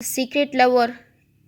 Secret Lover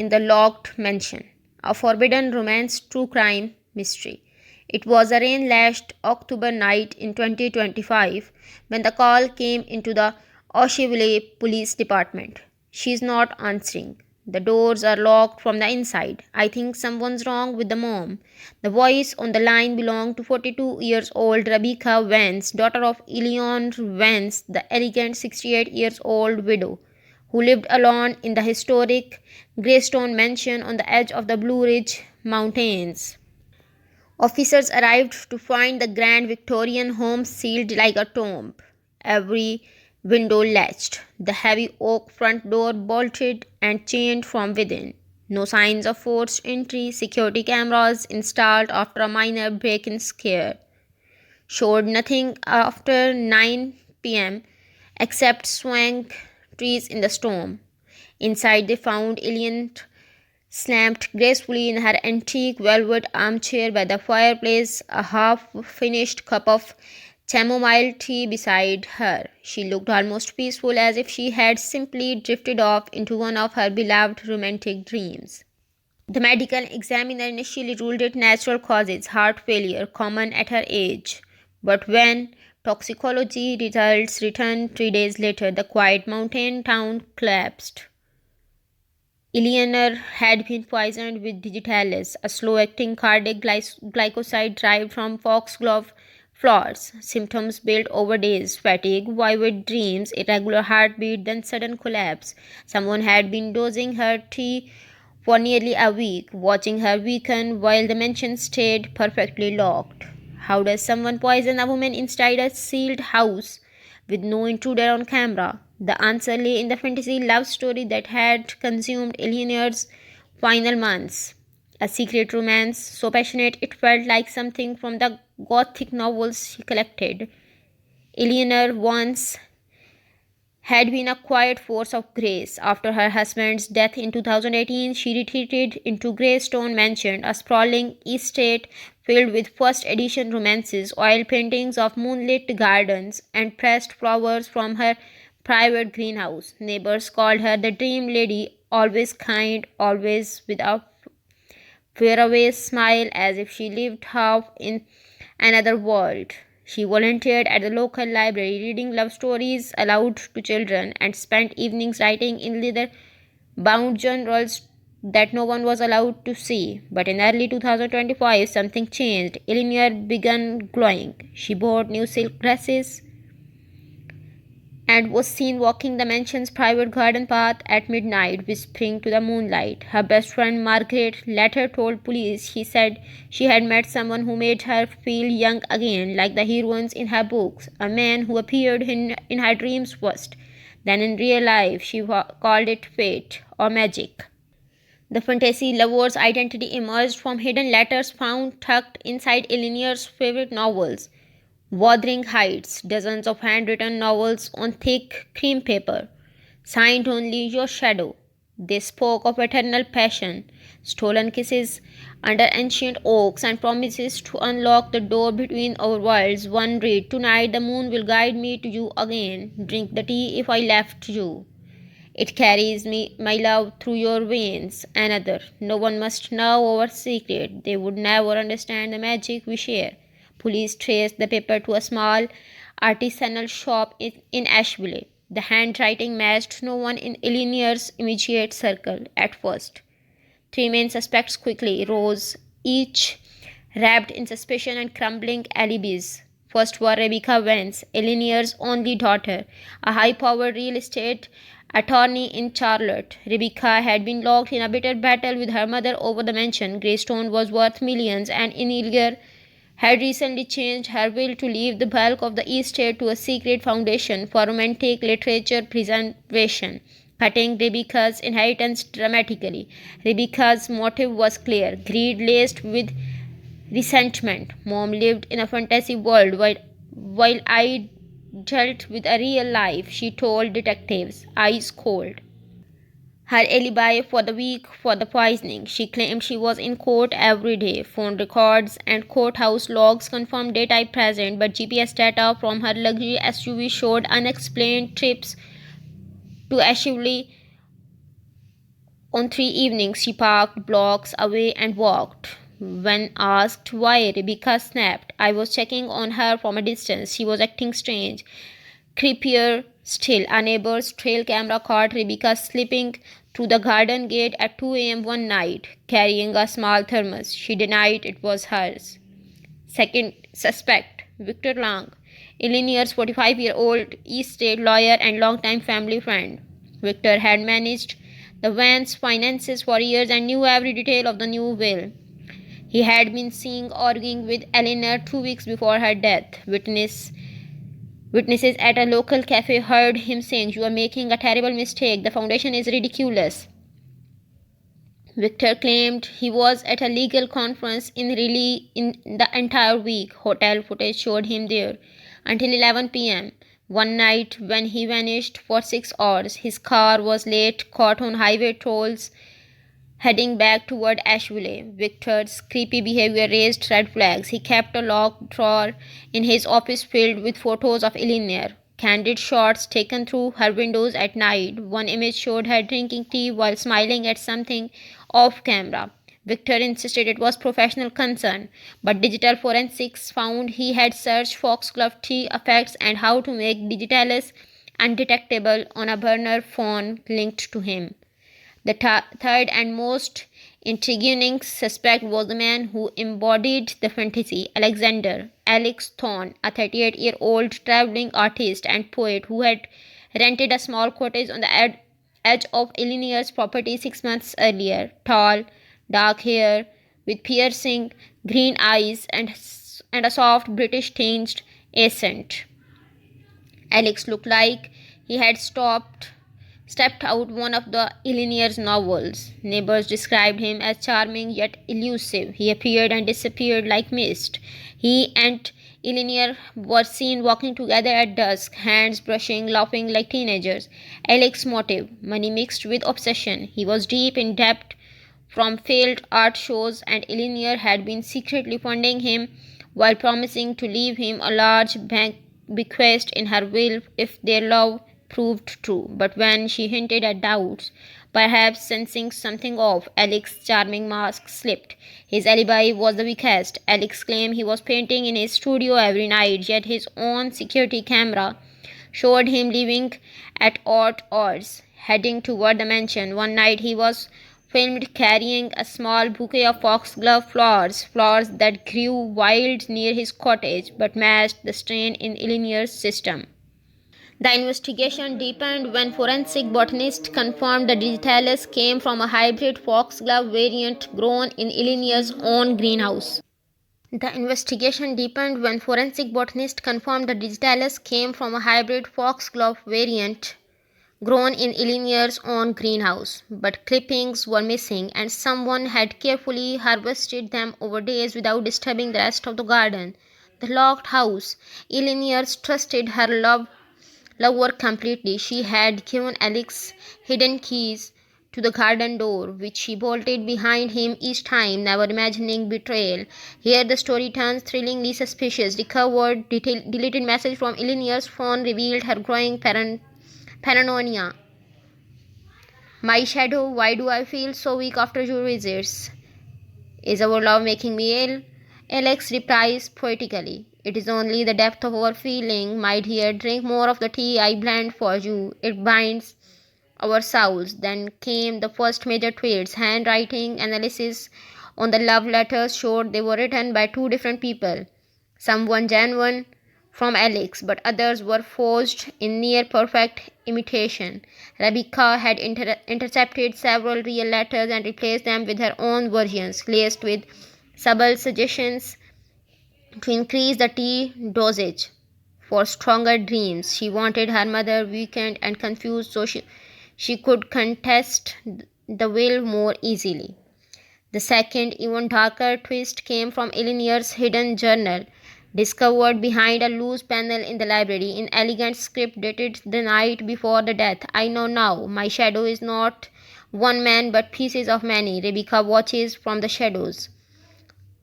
in the Locked Mansion, a forbidden romance true crime mystery. It was a rain lashed October night in 2025 when the call came into the Asheville Police Department. She's not answering. The doors are locked from the inside. I think someone's wrong with the mom. The voice on the line belonged to 42 years old Rebecca Vance, daughter of Eleanor Vance, the elegant 68 years old widow who lived alone in the historic Greystone mansion on the edge of the Blue Ridge Mountains. Officers arrived to find the grand Victorian home sealed like a tomb, every window latched, the heavy oak front door bolted and chained from within. No signs of forced entry, security cameras installed after a minor break in scare showed nothing after 9 p.m. except swaying trees in the storm. Inside, they found Ilian slumped gracefully in her antique velvet armchair by the fireplace, a half finished cup of chamomile tea beside her. She looked almost peaceful, as if she had simply drifted off into one of her beloved romantic dreams. The medical examiner initially ruled it natural causes, heart failure, common at her age. But when toxicology results returned 3 days later, the quiet mountain town collapsed. Eleanor had been poisoned with digitalis, a slow-acting cardiac glycoside derived from foxglove flowers. Symptoms built over days: fatigue, vivid dreams, irregular heartbeat, then sudden collapse. Someone had been dosing her tea for nearly a week, watching her weaken while the mansion stayed perfectly locked. How does someone poison a woman inside a sealed house with no intruder on camera? The answer lay in the fantasy love story that had consumed Eleanor's final months. A secret romance so passionate it felt like something from the gothic novels she collected. Eleanor Vance had been a quiet force of grace. After her husband's death in 2018, she retreated into Greystone Mansion, a sprawling estate filled with first edition romances, oil paintings of moonlit gardens, and pressed flowers from her private greenhouse. Neighbors called her the Dream Lady, always kind, always with a faraway smile, as if she lived half in another world. She volunteered at the local library, reading love stories aloud to children, and spent evenings writing in leather bound journals that no one was allowed to see. But in early 2025, something changed. Eleanor began glowing. She bought new silk dresses and was seen walking the mansion's private garden path at midnight, whispering to the moonlight. Her best friend Margaret later told police he said she had met someone who made her feel young again, like the heroines in her books, a man who appeared in her dreams first. Then in real life, she called it fate or magic. The fantasy lover's identity emerged from hidden letters found tucked inside Eleanor's favorite novels. Wuthering Heights, dozens of handwritten novels on thick cream paper, signed only Your Shadow. They spoke of eternal passion, stolen kisses under ancient oaks, and promises to unlock the door between our worlds. One read, Tonight the moon will guide me to you again. Drink the tea if I left you. It carries me, my love, through your veins. Another, No one must know our secret. They would never understand the magic we share. Police traced the paper to a small artisanal shop in Asheville. The handwriting matched no one in Eleanor's immediate circle at first. 3 main suspects quickly rose, each wrapped in suspicion and crumbling alibis. First were Rebecca Vance, Eleanor's only daughter, a high-powered real estate attorney in Charlotte. Rebecca had been locked in a bitter battle with her mother over the mansion. Greystone was worth millions, and Eleanor had recently changed her will to leave the bulk of the estate to a secret foundation for romantic literature preservation, cutting Rebecca's inheritance dramatically. Rebecca's motive was clear: greed laced with resentment. Mom lived in a fantasy world while I dealt with a real life, she told detectives, eyes cold. Her alibi for the week for the poisoning: she claimed she was in court every day. Phone records and courthouse logs confirmed daytime present, but GPS data from her luxury SUV showed unexplained trips to Asheville On 3 evenings, she parked blocks away and walked. When asked why, Rebecca snapped, "I was checking on her from a distance. She was acting strange." Creepier still, a neighbor's trail camera caught Rebecca slipping through the garden gate at 2 a.m. one night, carrying a small thermos. She denied it was hers. Second suspect, Victor Long, Eleanor's 45-year-old East State lawyer and longtime family friend. Victor had managed the Vance finances for years and knew every detail of the new will. He had been seen arguing with Eleanor 2 weeks before her death. Witnesses at a local cafe heard him saying, "You are making a terrible mistake. The foundation is ridiculous." Victor claimed he was at a legal conference in the entire week. Hotel footage showed him there until 11 p.m. One night when he vanished for 6 hours. His car was late, caught on highway tolls, heading back toward Asheville. Victor's creepy behavior raised red flags. He kept a locked drawer in his office filled with photos of Eleanor. Candid shots taken through her windows at night. One image showed her drinking tea while smiling at something off camera. Victor insisted it was professional concern, but digital forensics found he had searched foxglove tea effects and how to make digitalis undetectable on a burner phone linked to him. The third and most intriguing suspect was the man who embodied the fantasy, Alex Thorne, a 38-year-old traveling artist and poet who had rented a small cottage on the edge of Eleanor's property 6 months earlier. Tall, dark hair, with piercing green eyes and a soft British-tinged accent. Alex looked like he had stepped out one of the Eleanor's novels. Neighbors described him as charming yet elusive. He appeared and disappeared like mist. He and Eleanor were seen walking together at dusk, hands brushing, laughing like teenagers. Alex's motive, money mixed with obsession. He was deep in debt from failed art shows, and Eleanor had been secretly funding him while promising to leave him a large bank bequest in her will if their love proved true. But when she hinted at doubts, perhaps sensing something off, Alex's charming mask slipped. His alibi was the weakest. Alex claimed he was painting in his studio every night, yet his own security camera showed him leaving at odd hours, heading toward the mansion. One night he was filmed carrying a small bouquet of foxglove flowers that grew wild near his cottage but matched the strain in Eleanor's system. The investigation deepened when forensic botanists confirmed the digitalis came from a hybrid foxglove variant grown in Eleanor's own greenhouse. The investigation deepened when forensic botanists confirmed the digitalis came from a hybrid foxglove variant grown in Eleanor's own greenhouse, but clippings were missing and someone had carefully harvested them over days without disturbing the rest of the garden. The locked house. Eleanor trusted her lover completely. She had given Alex hidden keys to the garden door, which she bolted behind him each time, never imagining betrayal. Here the story turns thrillingly suspicious. Recovered deleted message from Eleanor's phone revealed her growing paranoia. "My shadow, why do I feel so weak after your visits? Is our love making me ill?" Alex replies poetically. "It is only the depth of our feeling, my dear. Drink more of the tea I blend for you. It binds our souls." Then came the first major twists. Handwriting analysis on the love letters showed they were written by two different people. Some were genuine from Alex, but others were forged in near-perfect imitation. Rebecca had intercepted several real letters and replaced them with her own versions, laced with subtle suggestions to increase the tea dosage for stronger dreams. She wanted her mother weakened and confused so she could contest the will more easily. The second, even darker twist came from Eleanor's hidden journal, discovered behind a loose panel in the library. In elegant script dated the night before the death. "I know now. My shadow is not one man but pieces of many. Rebecca watches from the shadows.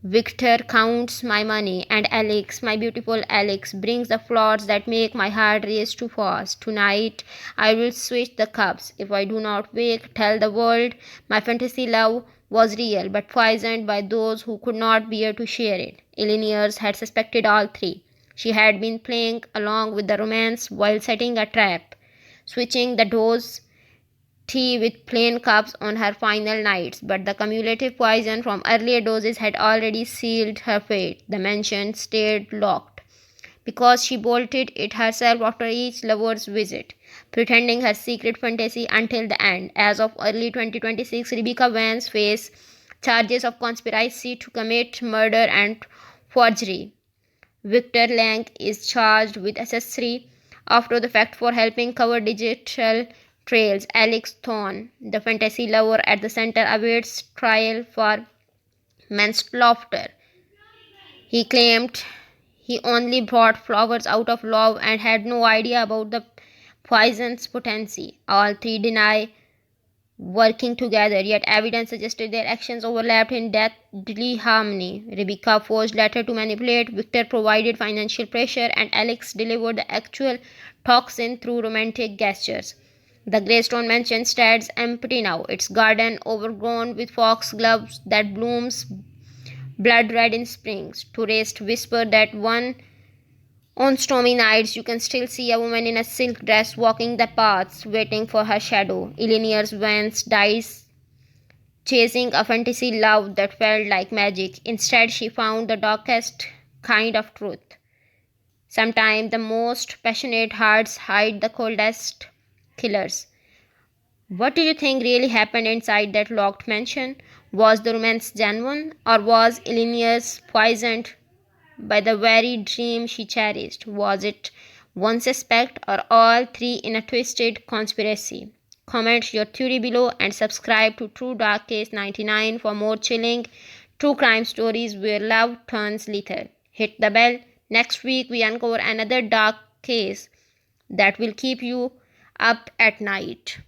Victor counts my money, and Alex, my beautiful Alex, brings the flowers that make my heart race too fast. Tonight I will switch the cups. If I do not wake, tell the world my fantasy love was real, but poisoned by those who could not bear to share it. Eleanor had suspected all three. She had been playing along with the romance while setting a trap, switching the dose tea with plain cups on her final nights, but the cumulative poison from earlier doses had already sealed her fate. The mansion stayed locked because she bolted it herself after each lover's visit, pretending her secret fantasy until the end. As of early 2026, Rebecca Vance faced charges of conspiracy to commit murder and forgery. Victor Lang is charged with accessory after the fact for helping cover digital trails. Alex Thorne, the fantasy lover at the center, awaits trial for manslaughter. He claimed he only brought flowers out of love and had no idea about the poison's potency. All three deny working together, yet evidence suggested their actions overlapped in deadly harmony. Rebecca forged letters to manipulate, Victor provided financial pressure, and Alex delivered the actual toxin through romantic gestures. The Greystone mansion stands empty now, its garden overgrown with foxgloves that blooms blood red in springs. Tourists whisper that on stormy nights, you can still see a woman in a silk dress walking the paths, waiting for her shadow. Eleanor Vance dies chasing a fantasy love that felt like magic. Instead, she found the darkest kind of truth. Sometimes the most passionate hearts hide the coldest killers. What do you think really happened inside that locked mansion? Was the romance genuine, or was Eleanor's poisoned by the very dream she cherished? Was it one suspect or all three in a twisted conspiracy? Comment your theory below and subscribe to True Dark Case 99 for more chilling true crime stories where love turns lethal. Hit the bell. Next week we uncover another dark case that will keep you up at night.